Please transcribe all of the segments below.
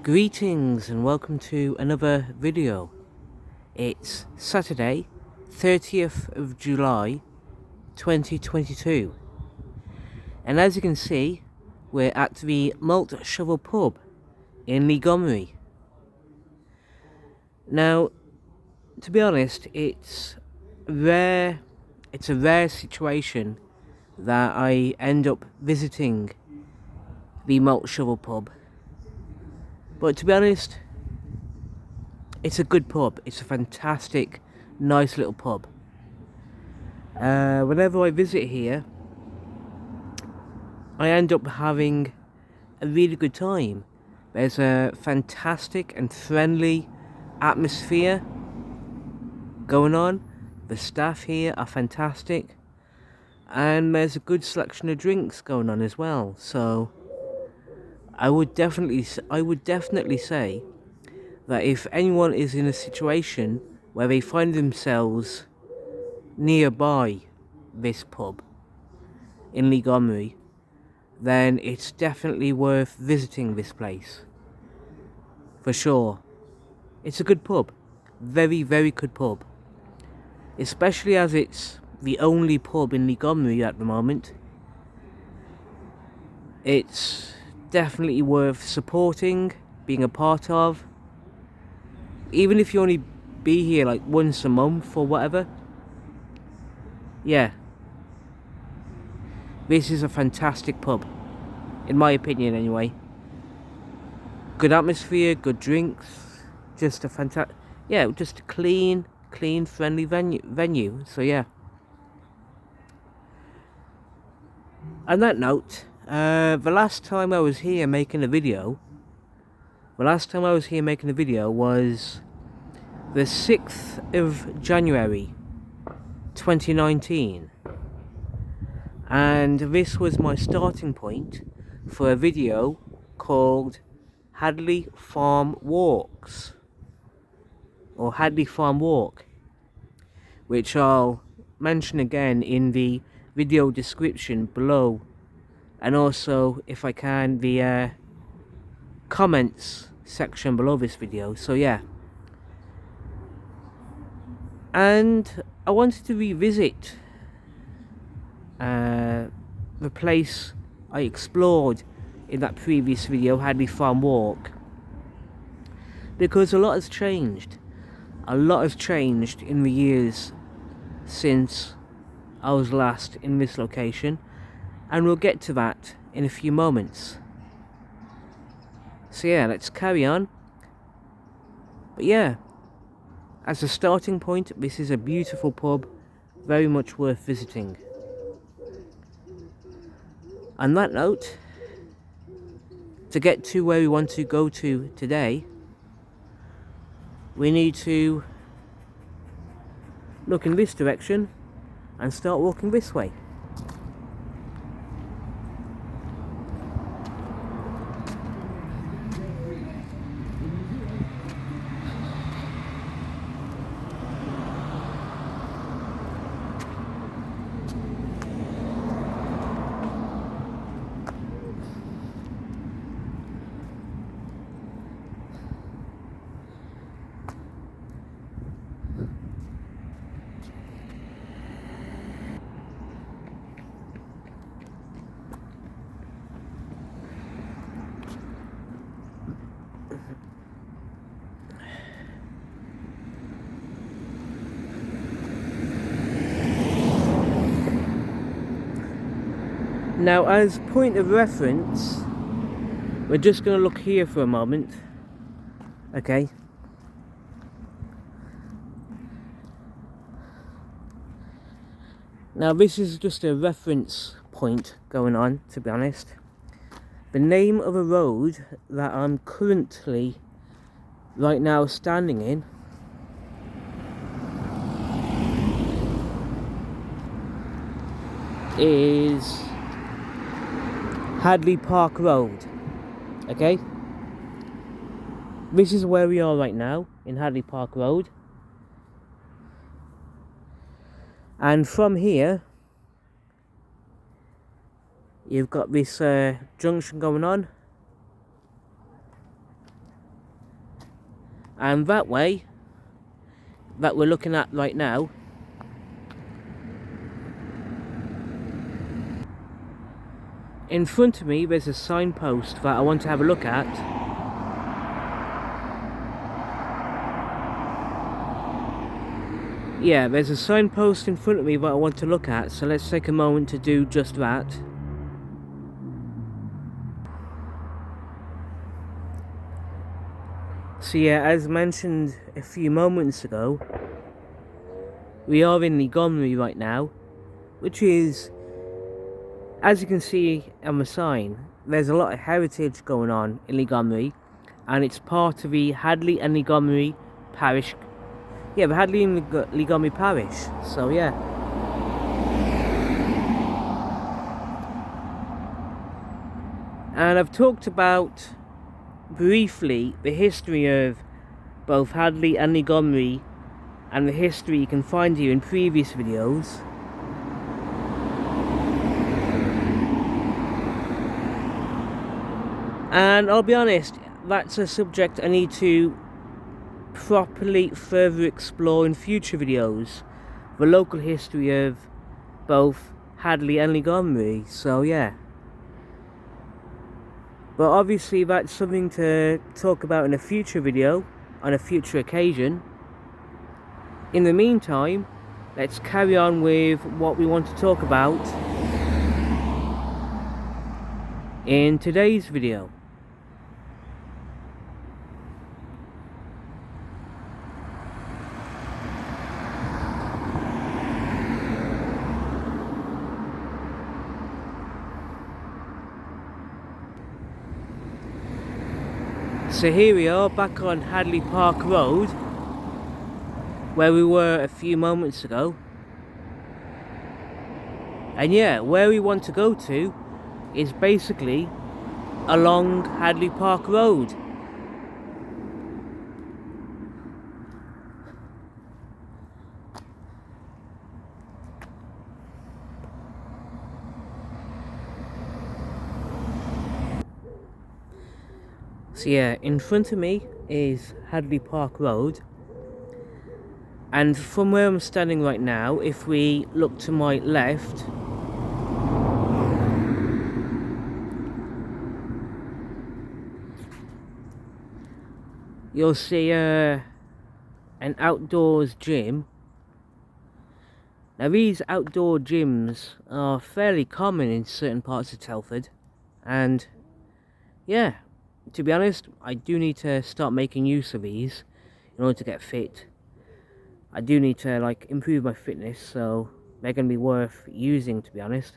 Greetings and welcome to another video. It's Saturday, 30th of July 2022, and as you can see, we're at the Malt Shovel pub in Montgomery. Now, to be honest, it's a rare situation that I end up visiting the Malt Shovel pub. But to be honest, it's a good pub. It's a fantastic, nice little pub. Whenever I visit here, I end up having a really good time. There's a fantastic and friendly atmosphere going on. The staff here are fantastic. And there's a good selection of drinks going on as well. So I would definitely say that if anyone is in a situation where they find themselves nearby this pub in Montgomery, then it's definitely worth visiting this place. For sure. It's a good pub. Very, very good pub. Especially as it's the only pub in Montgomery at the moment. It's definitely worth supporting, being a part of. Even if you only be here like once a month or whatever. Yeah. This is a fantastic pub. In my opinion anyway. Good atmosphere, good drinks. Just a fantastic... Yeah, just a clean, friendly venue. So yeah. On that note, the last time I was here making a video was the 6th of January 2019, and this was my starting point for a video called Hadley Farm Walks, or Hadley Farm Walk, which I'll mention again in the video description below, and also, if I can, the comments section below this video. So yeah, and I wanted to revisit the place I explored in that previous video, Hadley Farm Walk, because a lot has changed. A lot has changed in the years since I was last in this location, and we'll get to that in a few moments. So yeah, let's carry on. But yeah, as a starting point, this is a beautiful pub, very much worth visiting. On that note, to get to where we want to go to today, we need to look in this direction and start walking this way. Now, as point of reference, we're just going to look here for a moment. Okay. Now, this is just a reference point going on, to be honest. The name of a road that I'm currently, right now, standing in is Hadley Park Road. Okay, this is where we are right now, in Hadley Park Road, and from here you've got this junction going on, And that way, that we're looking at right now, in front of me there's a signpost that I want to have a look at. Yeah, there's a signpost in front of me that I want to look at, so let's take a moment to do just that. So yeah, as mentioned a few moments ago, we are in Montgomery right now, which is, as you can see on the sign, there's a lot of heritage going on in Montgomery, and it's part of the Hadley and Montgomery parish. Yeah, the Hadley and Montgomery parish. So yeah. And I've talked about briefly the history of both Hadley and Montgomery, and the history you can find here in previous videos. And I'll be honest, that's a subject I need to properly further explore in future videos, the local history of both Hadley and Montgomery, so yeah. But obviously that's something to talk about in a future video, on a future occasion. In the meantime, let's carry on with what we want to talk about in today's video. So here we are back on Hadley Park Road, where we were a few moments ago. And yeah, where we want to go to is basically along Hadley Park Road. So yeah, in front of me is Hadley Park Road, and from where I'm standing right now, if we look to my left, you'll see an outdoors gym. Now these outdoor gyms are fairly common in certain parts of Telford, and yeah, to be honest, I do need to start making use of these in order to get fit. I do need to like improve my fitness, so they're going to be worth using, to be honest.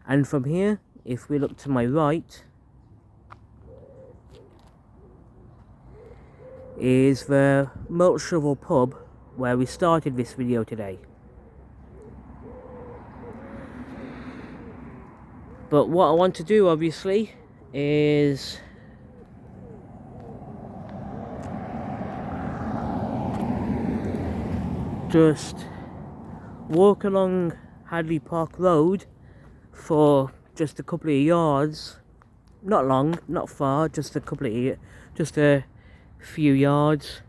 And from here, if we look to my right, is the Malt Shovel pub where we started this video today. But what I want to do, obviously, is just walk along Hadley Park Road for just a couple of yards. Not long, not far, just a few yards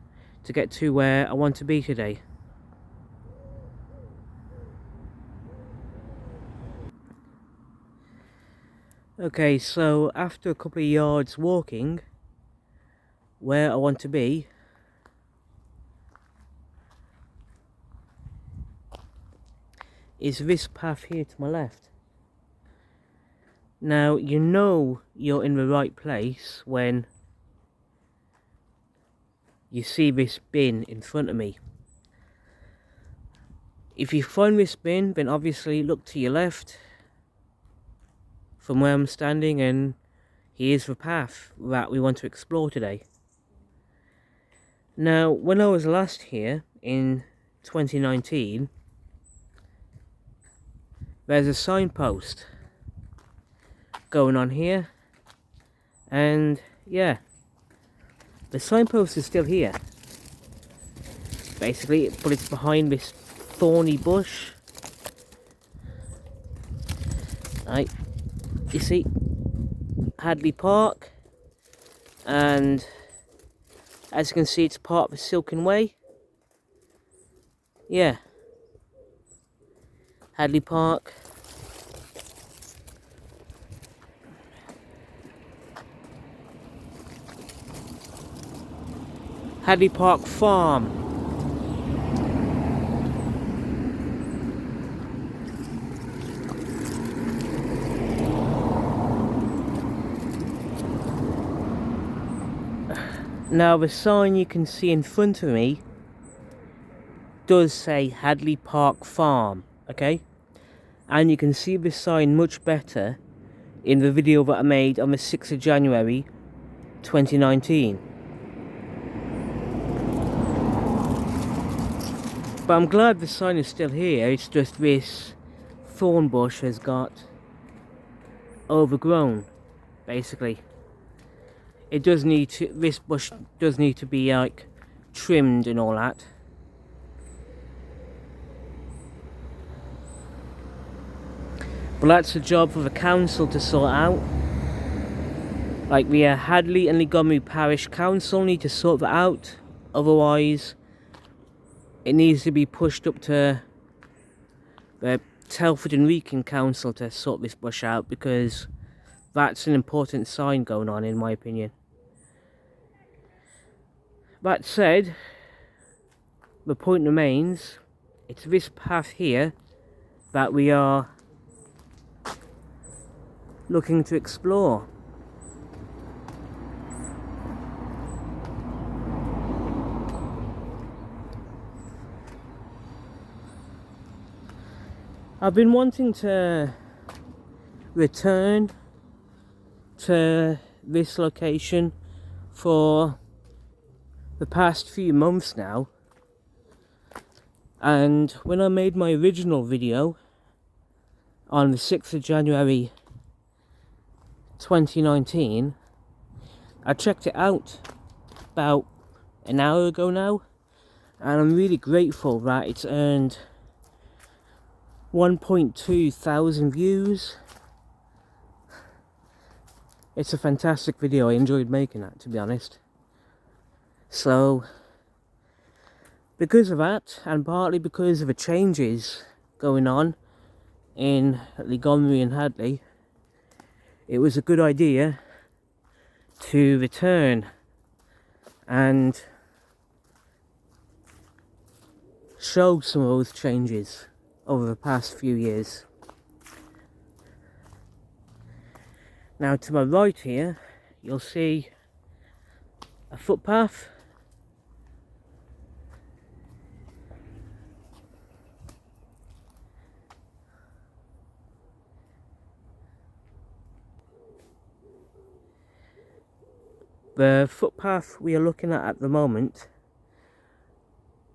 to get to where I want to be today. Okay, so after a couple of yards walking, where I want to be is this path here to my left. Now, you know you're in the right place when you see this bin in front of me. If you find this bin, then obviously look to your left from where I'm standing, and here's the path that we want to explore today. Now, when I was last here in 2019, there's a signpost going on here, and yeah, the signpost is still here basically, but it's behind this thorny bush. Right, you see Hadley Park, and As you can see, it's part of the Silken Way. Yeah. Hadley Park. Hadley Park Farm. Now the sign you can see in front of me does say Hadley Park Farm, okay? And you can see the sign much better in the video that I made on the 6th of January 2019. But I'm glad the sign is still here. It's just this thorn bush has got overgrown, basically. It does need to, this bush does need to be like trimmed and all that. But that's a job for the council to sort out. Like the Hadley and Montgomery Parish Council need to sort that out. Otherwise, it needs to be pushed up to the Telford and Wrekin Council to sort this bush out, because that's an important sign going on, in my opinion. That said, the point remains, it's this path here that we are looking to explore. I've been wanting to return to this location for the past few months now, and when I made my original video on the 6th of January 2019, I checked it out about an hour ago now, and I'm really grateful that it's earned 1.2 thousand views. It's a fantastic video. I enjoyed making that, to be honest. So, because of that, and partly because of the changes going on in Montgomery and Hadley, it was a good idea to return and show some of those changes over the past few years. Now, to my right here, you'll see a footpath. The footpath we are looking at the moment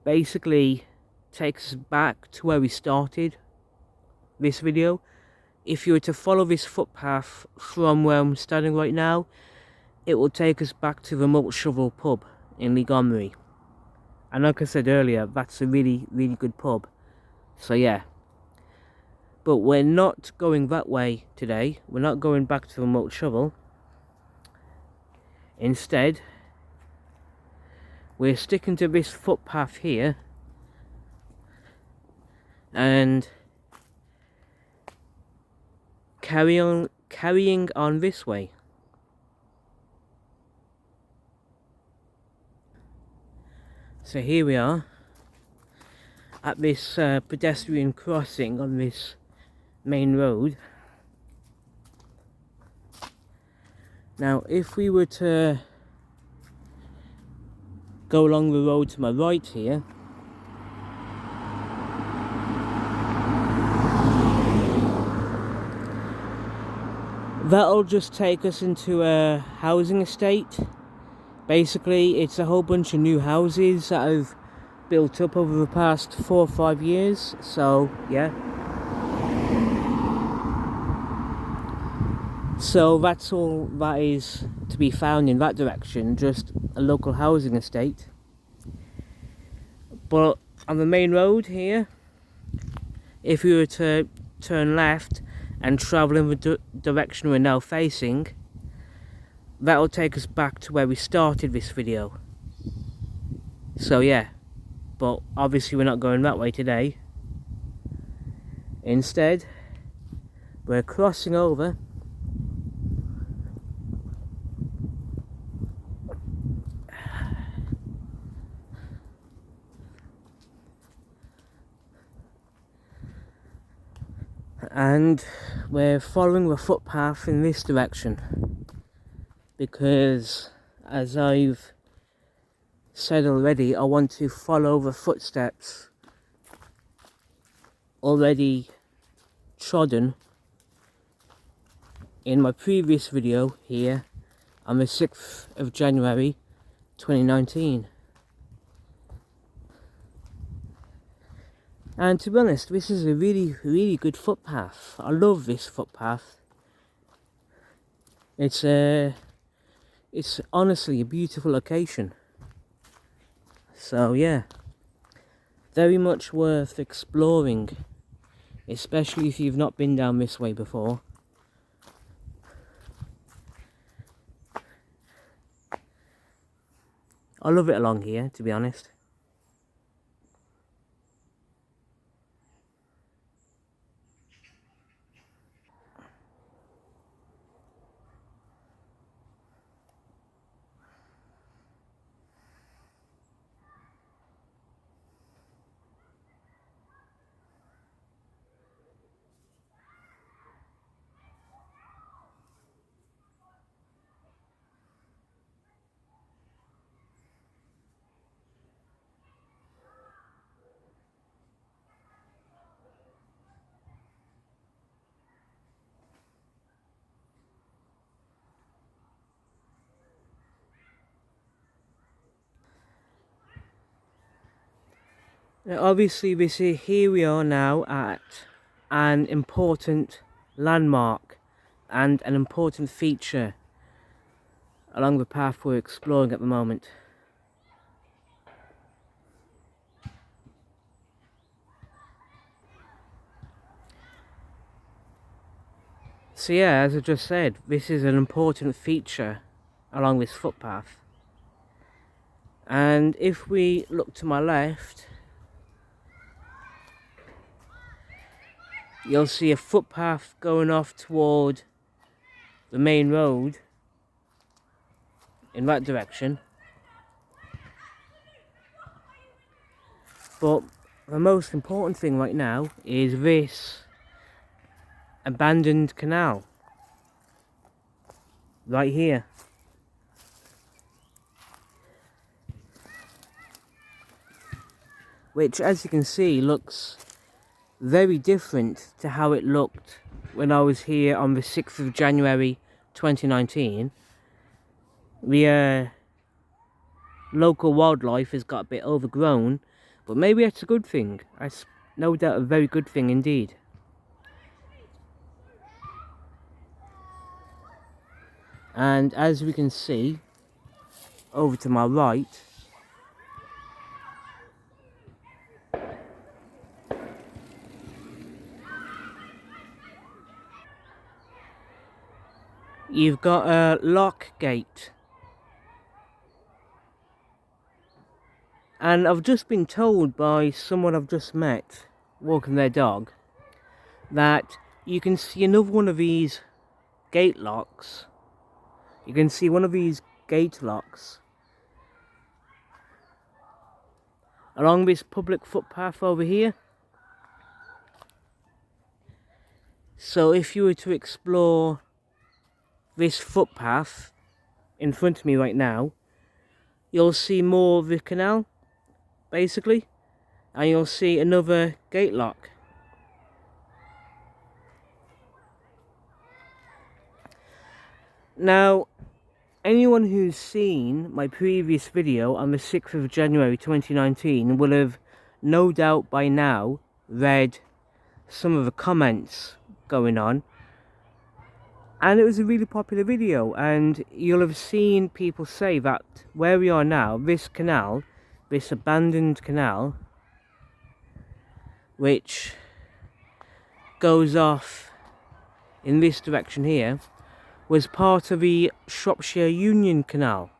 basically takes us back to where we started this video. If you were to follow this footpath from where I'm standing right now, it will take us back to the Malt Shovel pub in Montgomery. And like I said earlier, that's a really, really good pub. So yeah. But we're not going that way today. We're not going back to the Malt Shovel. Instead, we're sticking to this footpath here and carrying on this way. So here we are at this pedestrian crossing on this main road. Now, if we were to go along the road to my right here, that'll just take us into a housing estate. Basically, it's a whole bunch of new houses that have built up over the past 4 or 5 years, so yeah. So that's all that is to be found in that direction, just a local housing estate. But on the main road here, if we were to turn left and travel in the direction we're now facing, that'll take us back to where we started this video. So yeah, but obviously we're not going that way today. Instead, we're crossing over and we're following the footpath in this direction because, as I've said already, I want to follow the footsteps already trodden in my previous video here on the 6th of January 2019. And to be honest, this is a really good footpath. I love this footpath. It's honestly a beautiful location. So yeah, very much worth exploring, especially if you've not been down this way before. I love it along here, to be honest. Now, obviously, here we are now at an important landmark and an important feature along the path we're exploring at the moment. So yeah, as I just said, this is an important feature along this footpath. And if we look to my left, you'll see a footpath going off toward the main road in that direction. But the most important thing right now is this abandoned canal right here. Which, as you can see, looks very different to how it looked when I was here on the 6th of January 2019. The local wildlife has got a bit overgrown, but maybe that's a good thing. That's no doubt a very good thing indeed. And as we can see over to my right, you've got a lock gate. And I've just been told by someone I've just met walking their dog that you can see another one of these gate locks. You can see one of these gate locks along this public footpath over here. So if you were to explore this footpath in front of me right now, you'll see more of the canal, basically, and you'll see another gate lock. Now, anyone who's seen my previous video on the 6th of January 2019 will have no doubt by now read some of the comments going on. And it was a really popular video, and you'll have seen people say that where we are now, this canal, this abandoned canal, which goes off in this direction here, was part of the Shropshire Union Canal.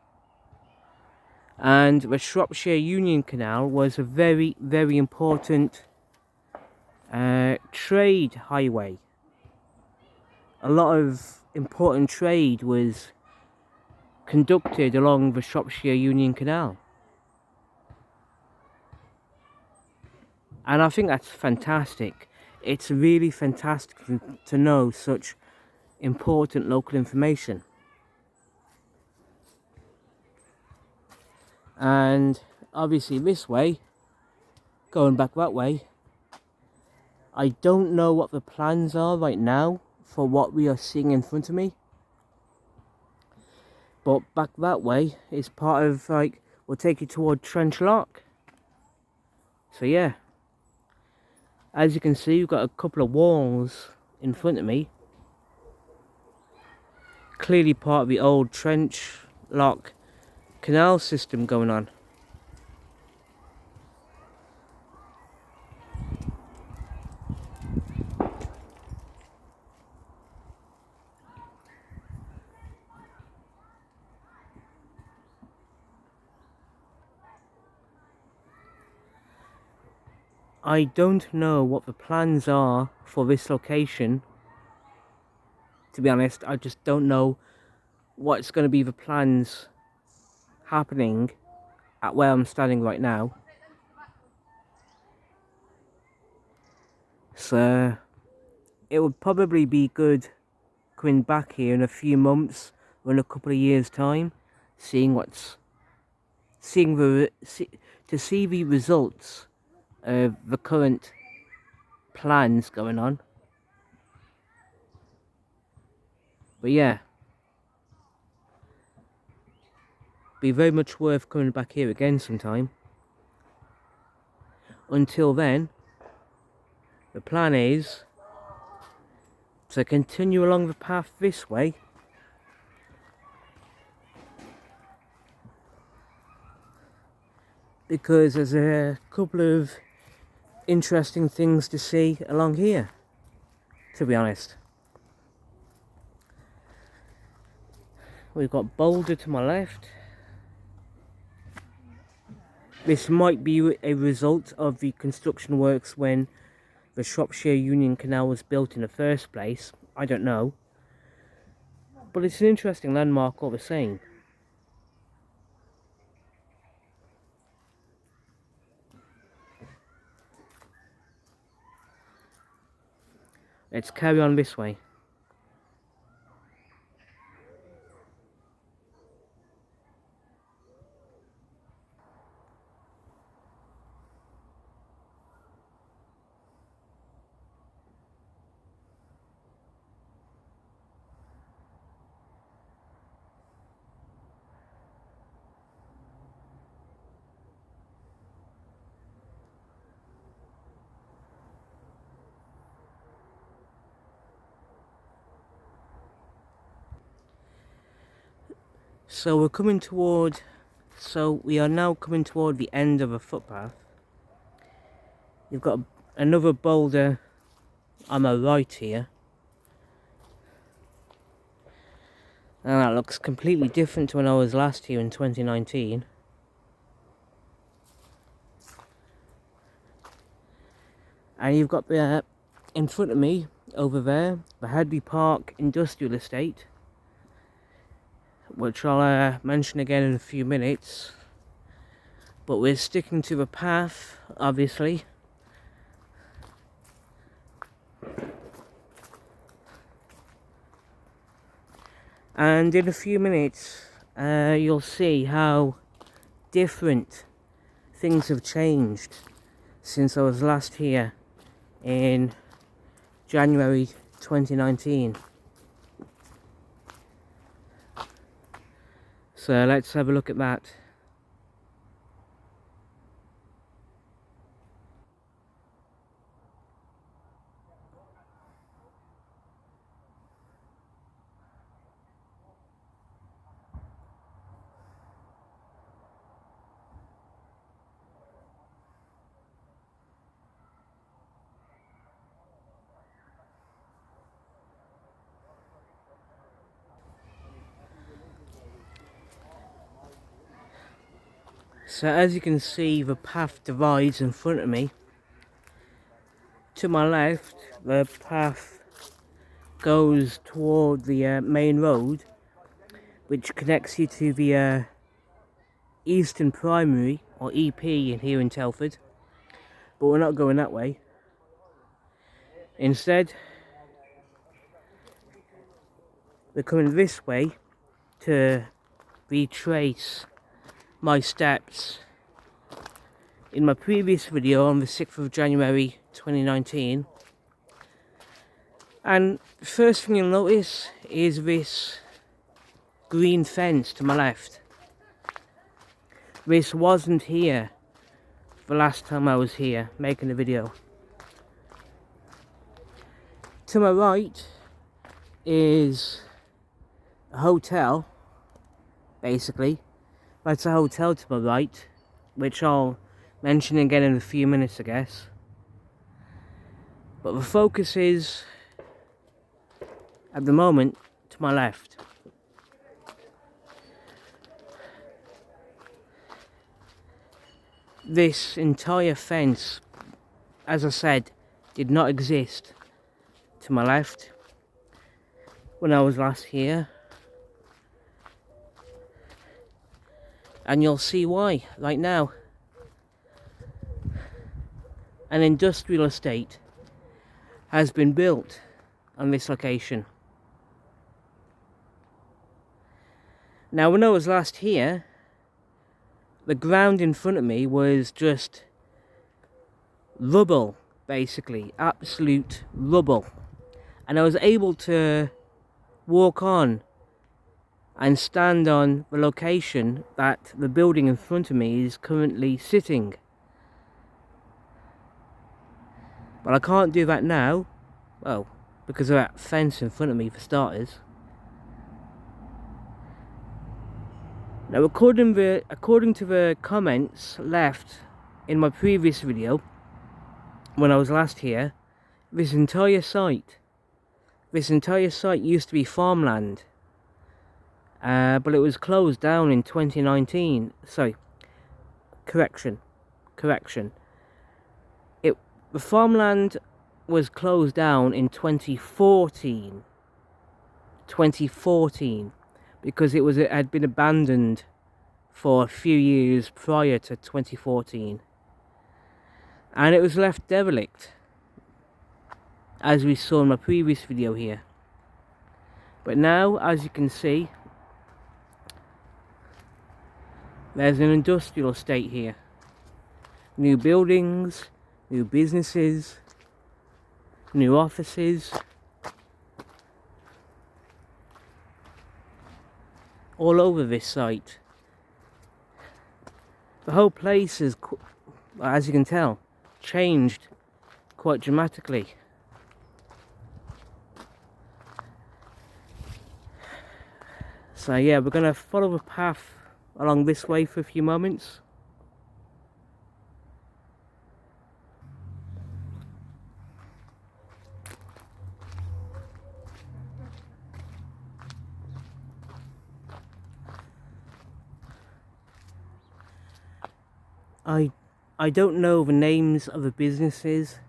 And the Shropshire Union Canal was a very, very important trade highway. A lot of important trade was conducted along the Shropshire Union Canal. And I think that's fantastic. It's really fantastic to know such important local information. And obviously this way, going back that way, I don't know what the plans are right now for what we are seeing in front of me. But back that way is part of, like, will take you toward Trench Lock. So yeah, as you can see, we've got a couple of walls in front of me. Clearly part of the old Trench Lock canal system going on. I don't know what the plans are for this location. To be honest, I just don't know what's going to be the plans happening at where I'm standing right now. So it would probably be good coming back here in a few months or in a couple of years' time, to see the results of the current plans going on. But yeah, be very much worth coming back here again sometime. Until then, the plan is to continue along the path this way, because there's a couple of interesting things to see along here, to be honest. We've got Boulder to my left. This might be a result of the construction works when the Shropshire Union Canal was built in the first place. I don't know. But it's an interesting landmark all the same. Let's carry on this way. So we are now coming toward the end of a footpath. You've got another boulder on my right here. And that looks completely different to when I was last here in 2019. And you've got the, in front of me, over there, the Hadley Park Industrial Estate, which I'll mention again in a few minutes. But we're sticking to the path, obviously. And in a few minutes, you'll see how different things have changed since I was last here in January 2019. So let's have a look at that. So as you can see, the path divides in front of me. To my left, the path goes toward the main road, which connects you to the Eastern Primary, or EP, in here in Telford. But we're not going that way. Instead, we're coming this way to retrace my steps in my previous video on the 6th of January 2019. And first thing you'll notice is this green fence to my left. This wasn't here the last time I was here making a video. To my right is a hotel, basically. That's a hotel to my right, which I'll mention again in a few minutes, I guess. But the focus is, at the moment, to my left. This entire fence, as I said, did not exist to my left when I was last here. And you'll see why right now. An industrial estate has been built on this location. Now, when I was last here, the ground in front of me was just rubble, basically, absolute rubble. And I was able to walk on and stand on the location that the building in front of me is currently sitting. But I can't do that now, well, because of that fence in front of me for starters. Now, according to the comments left in my previous video, when I was last here, this entire site used to be farmland, but it was closed down in 2019. Sorry, correction. The farmland was closed down in 2014. 2014. Because it had been abandoned for a few years prior to 2014. And it was left derelict, as we saw in my previous video here. But now, as you can see, there's an industrial estate here. New buildings, new businesses, new offices. All over this site. The whole place is, as you can tell, changed quite dramatically. So yeah, we're going to follow the path along this way for a few moments. I don't know the names of the businesses.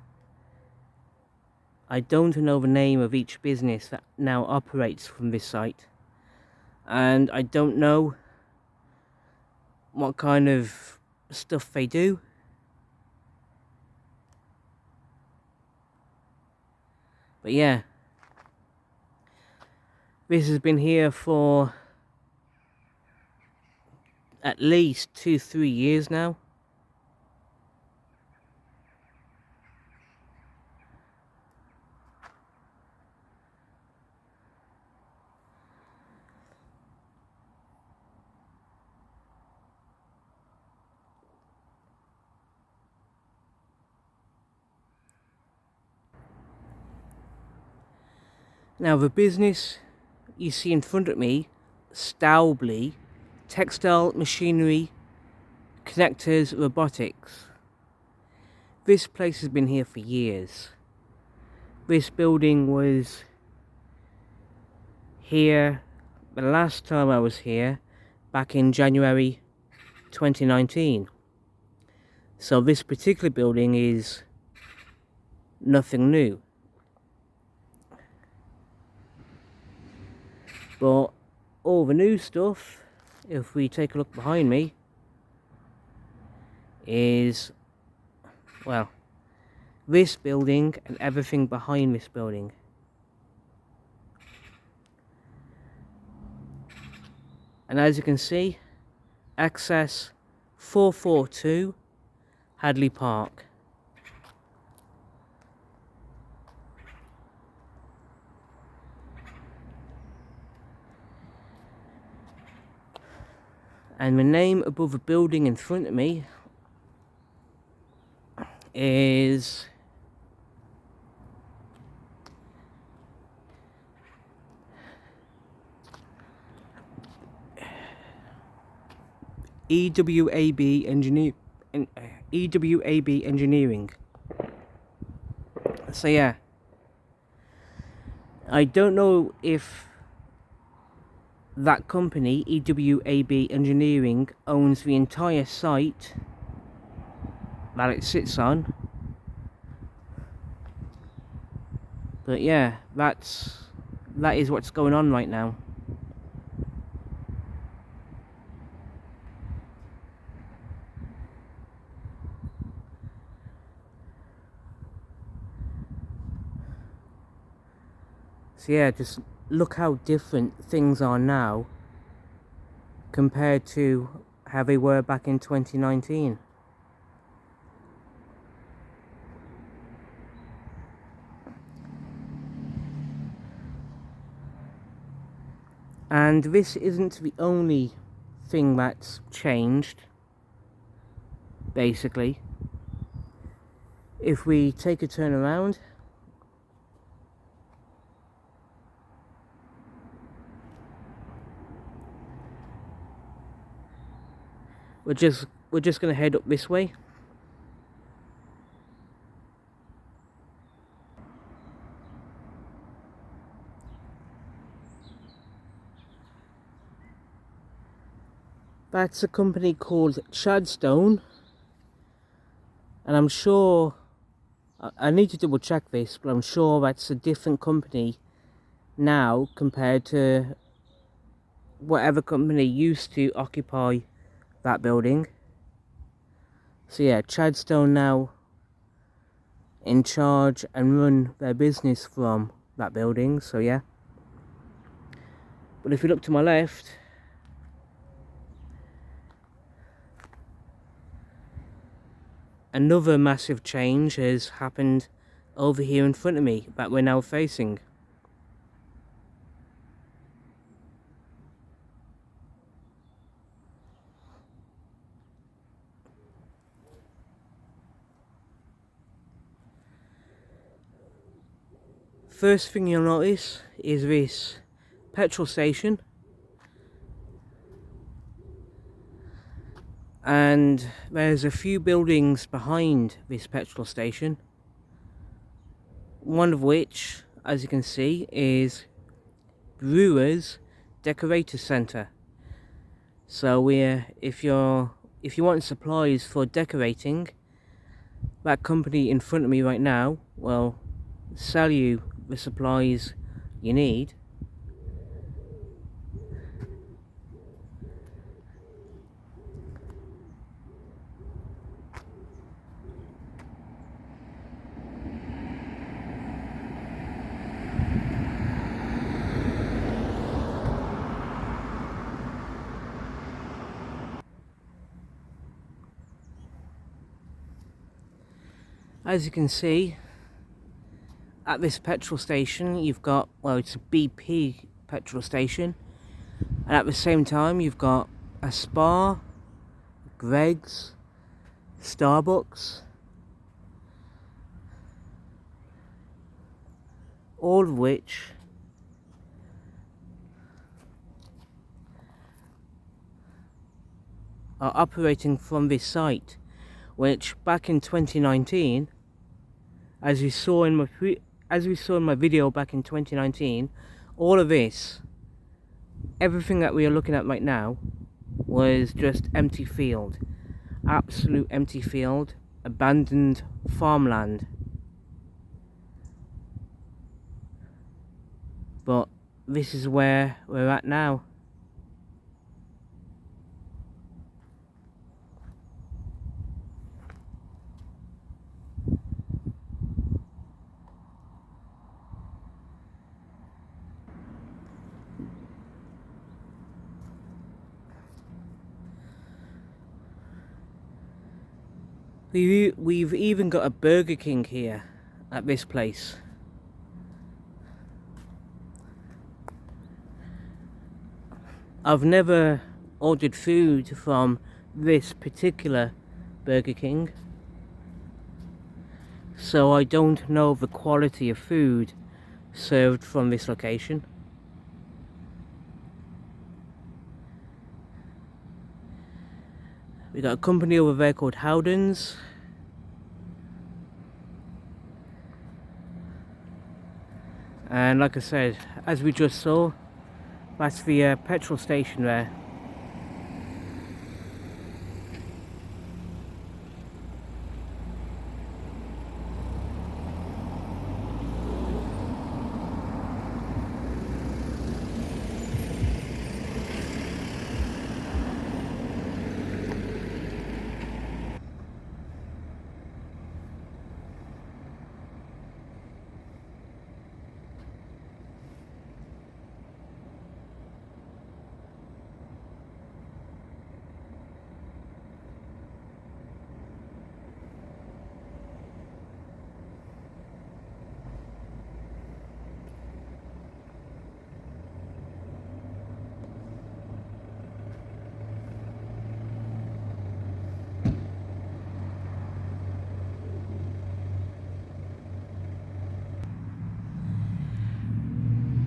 I don't know the name of each business that now operates from this site. And I don't know what kind of stuff they do. But yeah, this has been here for at least 2-3 years now. Now, the business you see in front of me, Stowbley, Textile Machinery, Connectors, Robotics. This place has been here for years. This building was here the last time I was here, back in January 2019. So this particular building is nothing new. But all the new stuff, if we take a look behind me, is, well, this building and everything behind this building. And as you can see, access 442 Hadley Park. And the name above the building in front of me is EWAB Engineering. So yeah, I don't know if that company, EWAB Engineering, owns the entire site that it sits on, but yeah, that is what's going on right now. So yeah, just look how different things are now compared to how they were back in 2019. And this isn't the only thing that's changed, basically. If we take a turn around, we're just going to head up this way. That's a company called Chadstone, and I'm sure, I need to double check this, but I'm sure that's a different company now compared to whatever company used to occupy that building. So yeah, Chadstone now in charge and run their business from that building, so yeah. But if you look to my left, another massive change has happened over here in front of me that we're now facing. First thing you'll notice is this petrol station, and there's a few buildings behind this petrol station, one of which, as you can see, is Brewers Decorator Centre. So if you want supplies for decorating, that company in front of me right now will sell you the supplies you need. As you can see, at this petrol station you've got, well, it's a BP petrol station, and at the same time you've got a Spar, Greggs, Starbucks, all of which are operating from this site, which back in 2019, as we saw in my video back in 2019, all of this, everything that we are looking at right now, was just empty field. Absolute empty field. Abandoned farmland. But this is where we're at now. We've even got a Burger King here at this place. I've never ordered food from this particular Burger King, so I don't know the quality of food served from this location. We got a company over there called Howden's. And like I said, as we just saw, that's the petrol station there.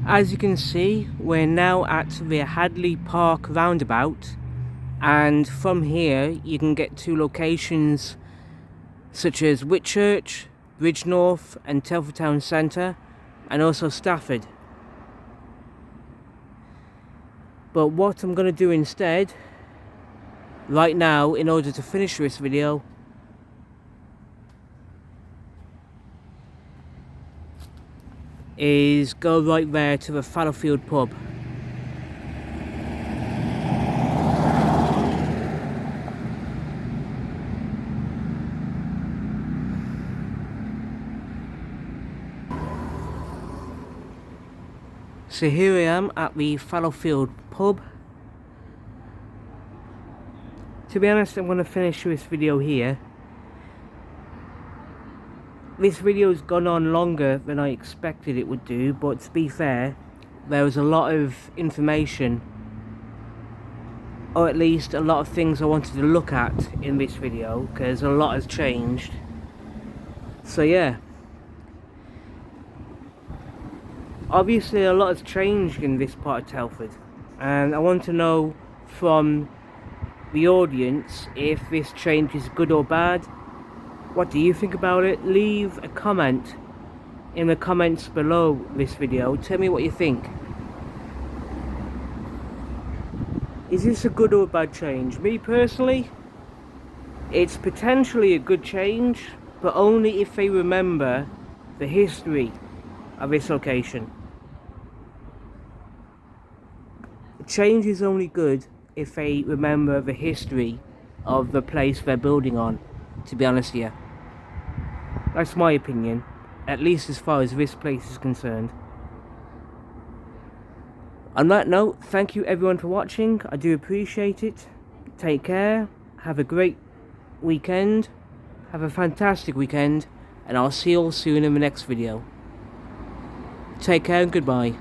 As you can see, we're now at the Hadley Park roundabout, and from here you can get to locations such as Whitchurch, Bridgenorth and Telford Town Centre, and also Stafford. But what I'm going to do instead, right now, in order to finish this video, is go right there to the Fallowfield pub. So here I am at the Fallowfield pub. To be honest, I'm going to finish this video here. This video's gone on longer than I expected it would do, but to be fair, there was a lot of information, or at least a lot of things I wanted to look at in this video, because a lot has changed. So yeah, obviously a lot has changed in this part of Telford, and I want to know from the audience if this change is good or bad. What do you think about it? Leave a comment in the comments below this video. Tell me what you think. Is this a good or a bad change? Me personally, it's potentially a good change, but only if they remember the history of this location. The change is only good if they remember the history of the place they're building on, to be honest here. That's my opinion, at least as far as this place is concerned. On that note, thank you everyone for watching. I do appreciate it. Take care, have a great weekend, have a fantastic weekend, and I'll see you all soon in the next video. Take care and goodbye.